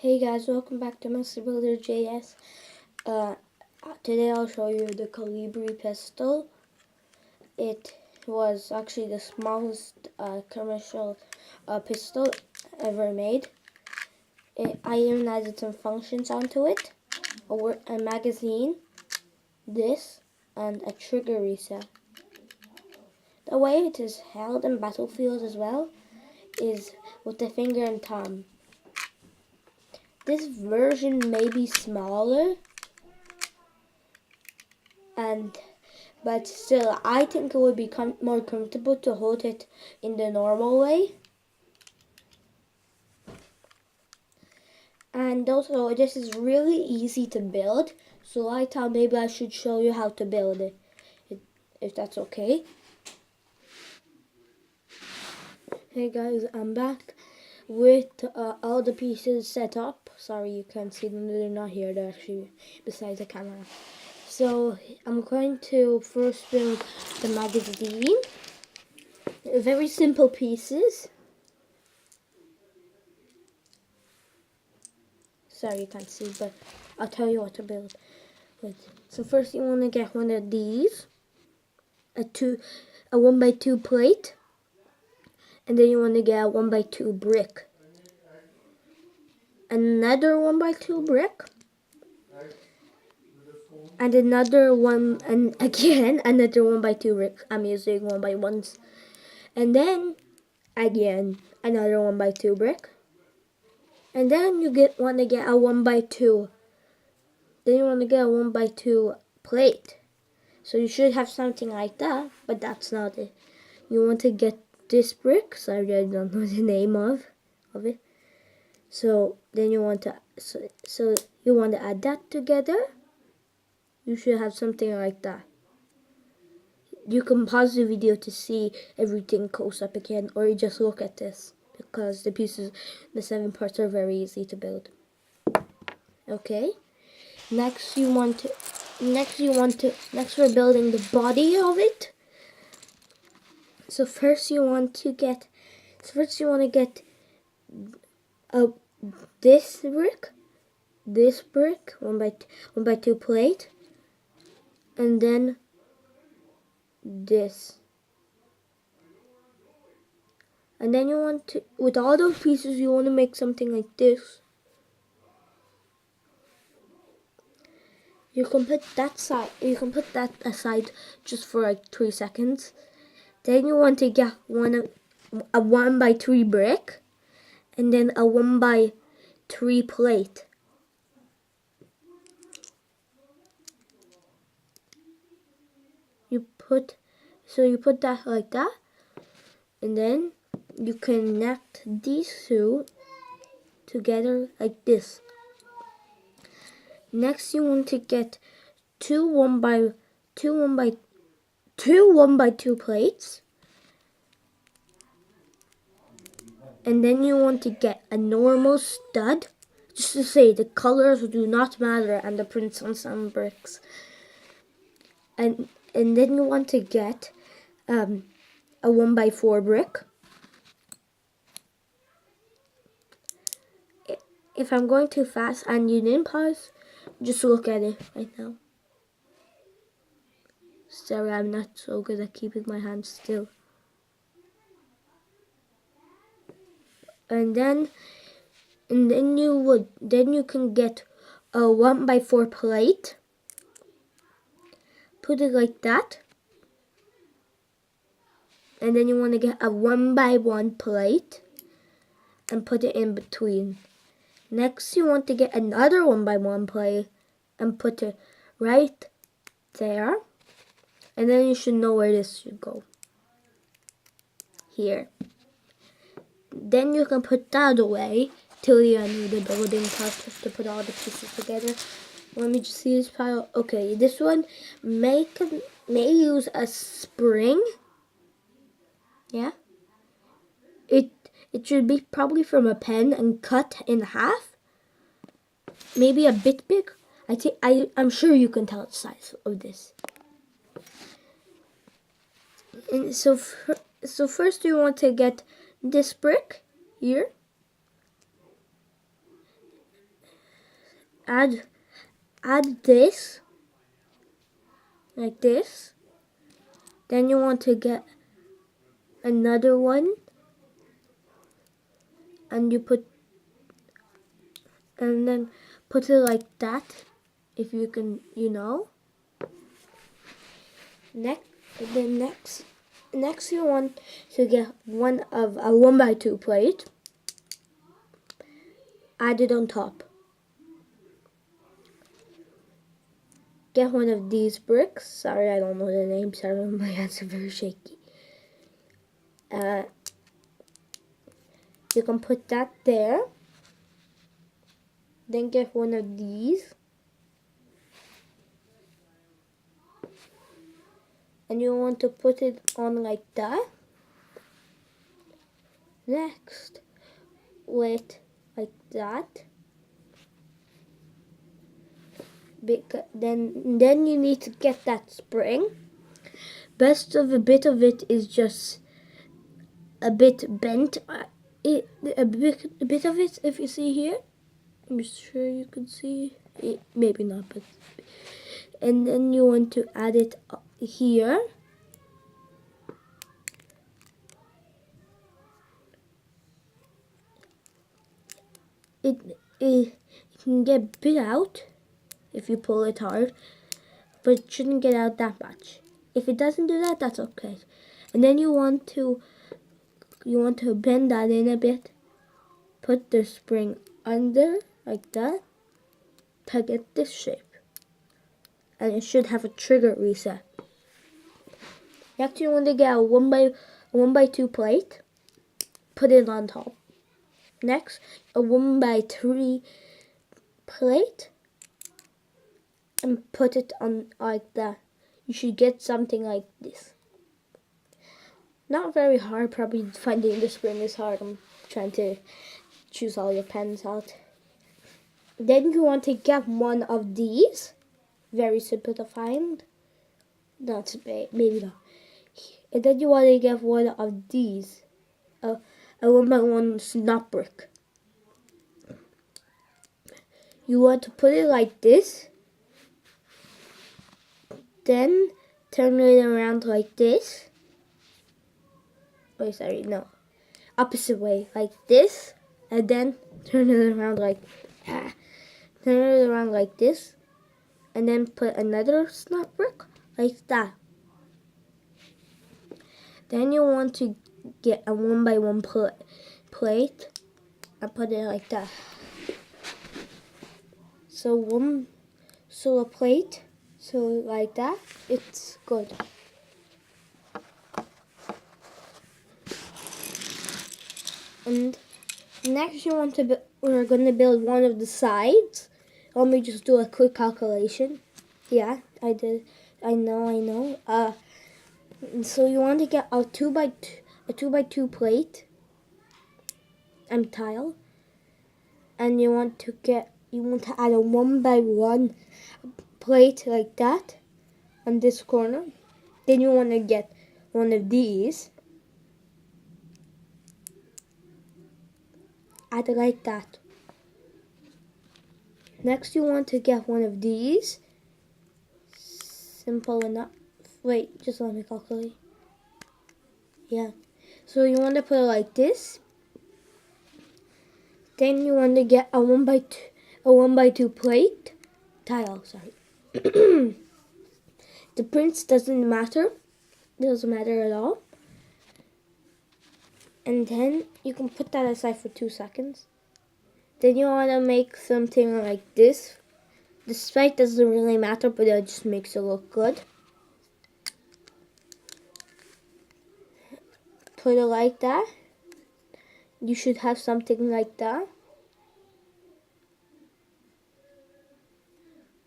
Hey guys, welcome back to Mr. Builder JS. Today I'll show you the Kolibri pistol. It was actually the smallest commercial pistol ever made. I even added some functions onto it. A magazine, this, and a trigger reset. The way it is held in Battlefield as well is with the finger and thumb. This version may be smaller, but still, I think it would be more comfortable to hold it in the normal way. And also, this is really easy to build, so I thought maybe I should show you how to build it, if that's okay. Hey guys, I'm back with all the pieces set up. Sorry you can't see them, they're not here, they're actually beside the camera. So I'm going to first build the magazine. Very simple pieces. Sorry you can't see, but I'll tell you what to build with. So first you want to get one of these, a 1x2 plate, and then you want to get a 1x2 brick, another 1x2 brick, and another one, and again another 1x2 brick. I'm using 1x1s, and then again another 1x2 brick, and then you want to get a 1x2. Then you want to get a 1x2 plate. So you should have something like that, but that's not it. You want to get this brick. Sorry, I don't know the name of it. So then you want to you want to add that together. You should have something like that. You can pause the video to see everything close up again, or you just look at this because the 7 parts are very easy to build. Okay. Next we're building the body of it. So first you want to get this brick, 1x2 plate, and then this. And then you want to, with all those pieces, you want to make something like this. You can put that aside just for like 3 seconds. Then you want to get a 1x3 brick, and then a 1x3 plate. You put that like that, and then you connect these two together like this. Next, you want to get two 1x2 plates, and then you want to get a normal stud. Just to say, the colors do not matter and the prints on some bricks. And then you want to get a 1x4 brick. If I'm going too fast and you didn't pause, just look at it right now. Sorry, I'm not so good at keeping my hands still. And then you can get a 1x4 plate. Put it like that. And then you want to get a 1x1 plate and put it in between. Next, you want to get another 1x1 plate and put it right there. And then you should know where this should go. Here. Then you can put that away till the end of the building part to put all the pieces together. Let me just see this pile. Okay, this one may use a spring. Yeah. It should be probably from a pen and cut in half. Maybe a bit big. I'm sure you can tell the size of this. And so first you want to get this brick here. add this like this. Then you want to get another one, and then put it like that, if you can, Next you want to get one of a 1x2 plate, add it on top. Get one of these bricks. Sorry, I don't know the name. Sorry, my hands are very shaky. You can put that there. Then get one of these. And you want to put it on like that. Next, wait like that. Then you need to get that spring. A bit of it is just a bit bent. A bit of it, if you see here, I'm sure you can see it, maybe not, but. And then you want to add it here. It can get bit out if you pull it hard, but it shouldn't get out that much. If it doesn't do that, that's okay. And then you want to bend that in a bit. Put the spring under like that to get this shape. And it should have a trigger reset. Next, you want to get a 1x2 plate. Put it on top. Next, a 1x3 plate. And put it on like that. You should get something like this. Not very hard. Probably finding the spring is hard. I'm trying to choose all your pens out. Then you want to get one of these. Very simple to find. Not maybe not. And then you want to get one of these. A 1x1 snap brick. You want to put it like this. Then turn it around like this. Wait, sorry, no. Opposite way, like this. And then turn it around like this. And then put another snap brick like that. Then you want to get a 1x1 plate and put it like that. So a plate, so like that, it's good. And next we're going to build one of the sides. Let me just do a quick calculation. Yeah, I did. I know. So you want to get a 2x2 plate and tile, and you want to add a 1x1 plate like that on this corner. Then you want to get one of these. Add it like that. Next, you want to get one of these. Simple enough. Wait, just let me calculate. Yeah. So you want to put it like this. Then you want to get a 1x2 plate tile. Sorry. The prints doesn't matter. It doesn't matter at all. And then you can put that aside for 2 seconds. Then you want to make something like this. The spike doesn't really matter, but it just makes it look good. Put it like that. You should have something like that.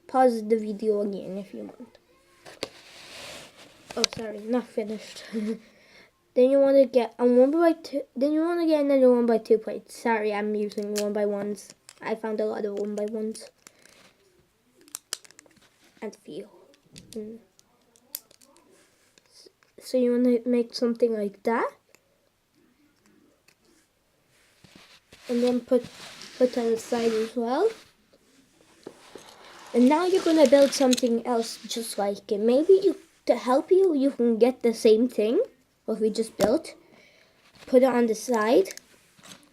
Pause the video again if you want. Oh, sorry, not finished. Then you want to get a 1x2. Then you want to get another 1x2 plate. Sorry, I'm using 1x1s. I found a lot of 1x1s. And feel. So you want to make something like that. And then put that aside as well. And now you're gonna build something else just like it. Maybe to help you, you can get the same thing what we just built. Put it on the side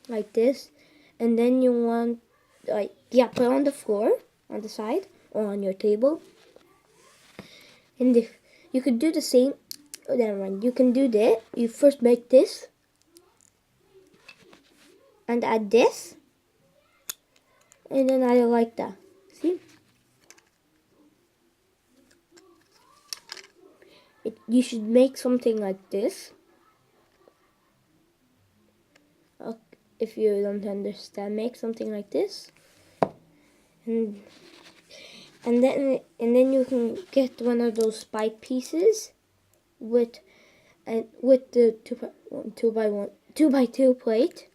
like this, and then you want put it on the floor on the side or on your table. And if you could do the same, never mind. You can do that. You first make this and add this, and then I like that. See? You should make something like this. If you don't understand, make something like this, and then you can get one of those spike pieces with the 2x2 plate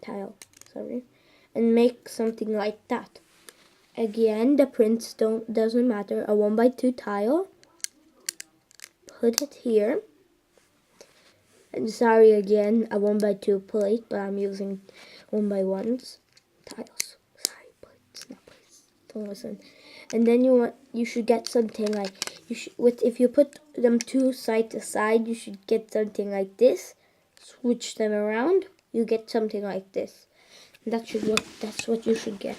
tile. Sorry, and make something like that. Again, the prints doesn't matter. A 1x2 tile. Put it here. And sorry again, a 1x2 plate, but I'm using 1x1s tiles. Sorry, plates, not plates. Don't listen. And then you should get something like if you put them two side to side, you should get something like this. Switch them around, you get something like this. And that's what you should get.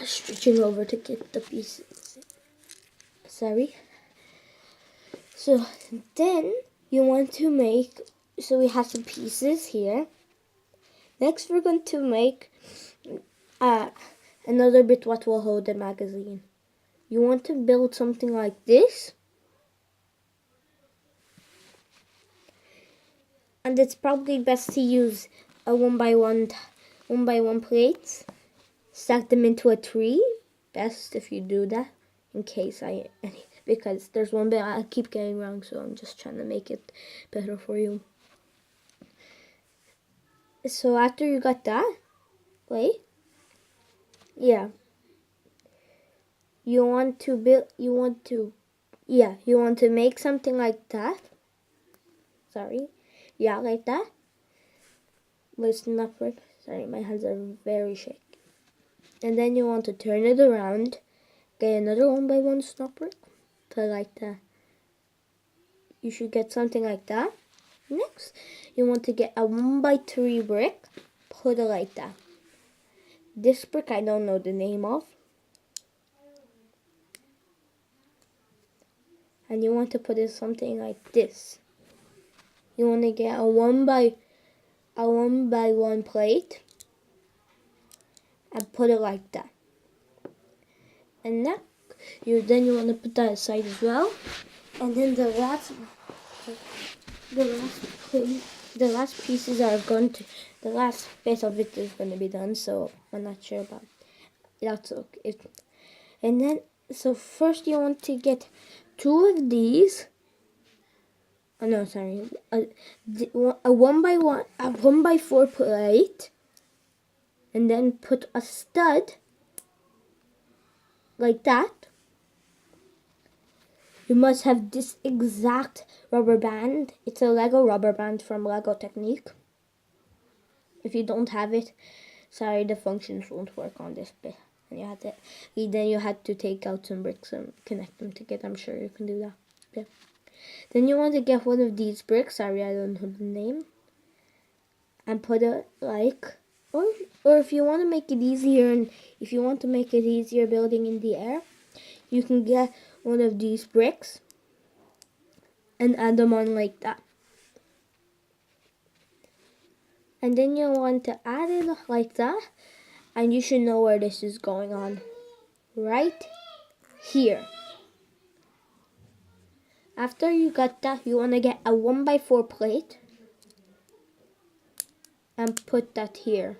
Switching over to get the pieces. Sorry. So then you want to make, so we have some pieces here. Next we're going to make another bit what will hold the magazine. You want to build something like this. And it's probably best to use a 1x1 plates. Stack them into a tree. Best if you do that, in case because there's one bit I keep getting wrong, so I'm just trying to make it better for you. So after you got that, you want to make something like that. Sorry. Yeah, like that. But it's not perfect. Sorry, my hands are very shaky. And then you want to turn it around. Get another 1x1 snap brick. Put it like that. You should get something like that. Next, you want to get a 1x3 brick. Put it like that. This brick I don't know the name of. And you want to put it something like this. You want to get a 1x1 plate and put it like that. And then you want to put that aside as well. And then the last pieces are going to, the last bit of it is going to be done. So I'm not sure about that's okay. And then so first you want to get two of these. Oh no, sorry. A 1x4 plate, and then put a stud like that. You must have this exact rubber band. It's a Lego rubber band from Lego Technique. If you don't have it, sorry, the functions won't work on this bit. And then you had to take out some bricks and connect them together. I'm sure you can do that. Yeah. Then you want to get one of these bricks. Sorry, I don't know the name. And put it like, or if you want to make it easier, and if you want to make it easier building in the air, you can get one of these bricks and add them on like that. And then you want to add it like that, and you should know where this is going on. Right here. After you got that, you want to get a 1x4 plate and put that here.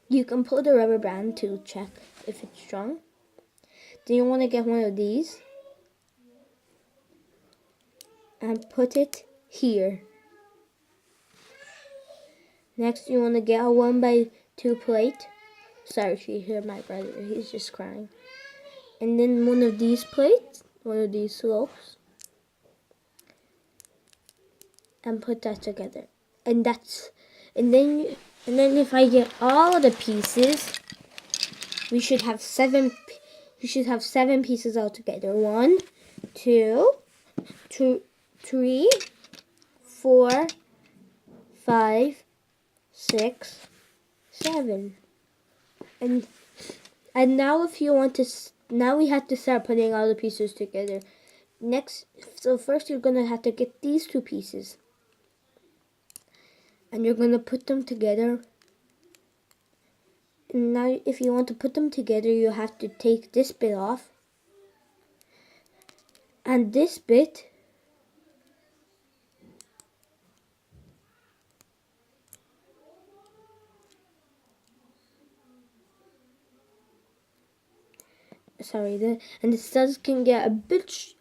You can put a rubber band to check if it's strong. Then you want to get one of these and put it here. Next, you want to get a 1x2 plate. Sorry if you hear my brother, he's just crying. And then one of these plates, one of these slopes, and put that together. And then And then if I get all the pieces, we should have 7. We should have 7 pieces altogether. 1, 2, 3, 4, 5, 6, 7. And now if you want to, now we have to start putting all the pieces together. So first you're gonna have to get these 2 pieces, and you're gonna put them together. And now if you want to put them together, you have to take this bit off, and this bit. Sorry, and the studs can get a bit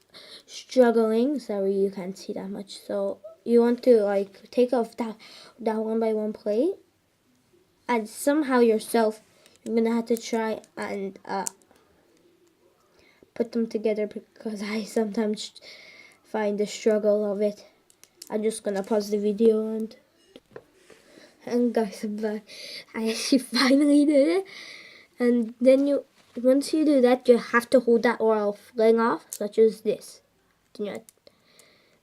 struggling. Sorry, you can't see that much. So you want to like take off that one by one plate, and somehow yourself you're gonna have to try and put them together, because I sometimes find the struggle of it. I'm just gonna pause the video and guys, I'm back. I actually finally did it. And then once you do that, you have to hold that oil fling off, such as this.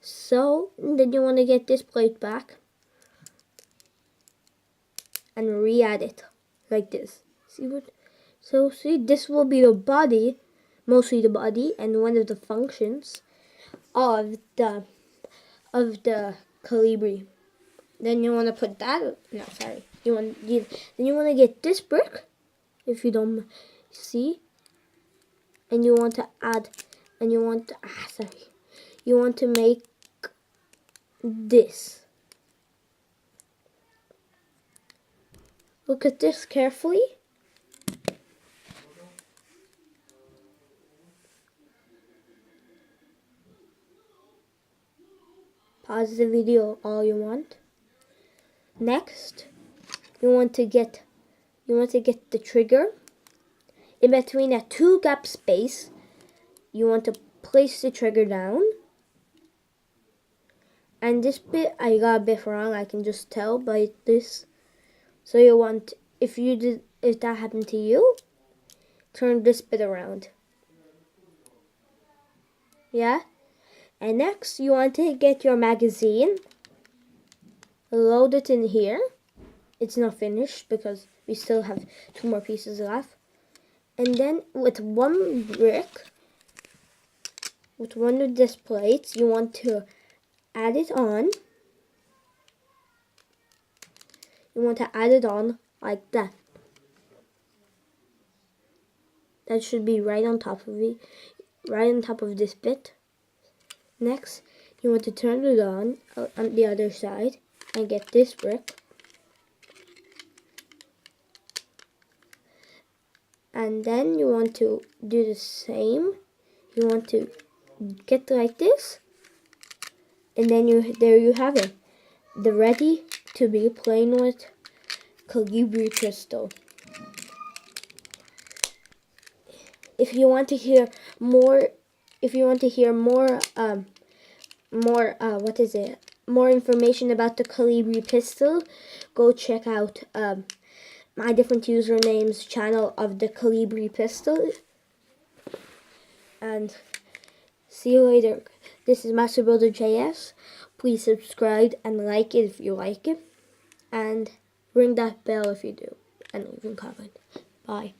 So then you want to get this plate back and re-add it like this. See, this will be the body, mostly the body, and one of the functions of the Kolibri. Then you want to put that. No, sorry. Then you want to get this brick, if you don't see, and you want to add, and you want to make this. Look at this carefully. Pause the video all you want. Next, you want to get the trigger. In between that 2 gap space, you want to place the trigger down. And this bit I got a bit wrong, I can just tell by this. So you want, if that happened to you, turn this bit around. Yeah? And next you want to get your magazine, load it in here. It's not finished because we still have 2 more pieces left. And then with one brick, with one of these plates, you want to add it on. You want to add it on like that. That should be right on top of it, right on top of this bit. Next, you want to turn it on the other side and get this brick. And then you want to do the same. You want to get like this, and then there you have it, the ready to be playing with Kolibri crystal. If you want to hear more, more information about the Kolibri pistol, go check out my different usernames channel of the Kolibri pistol. And see you later. This is Master Builder JS. Please subscribe and like it if you like it, and ring that bell if you do, and leave a comment. Bye.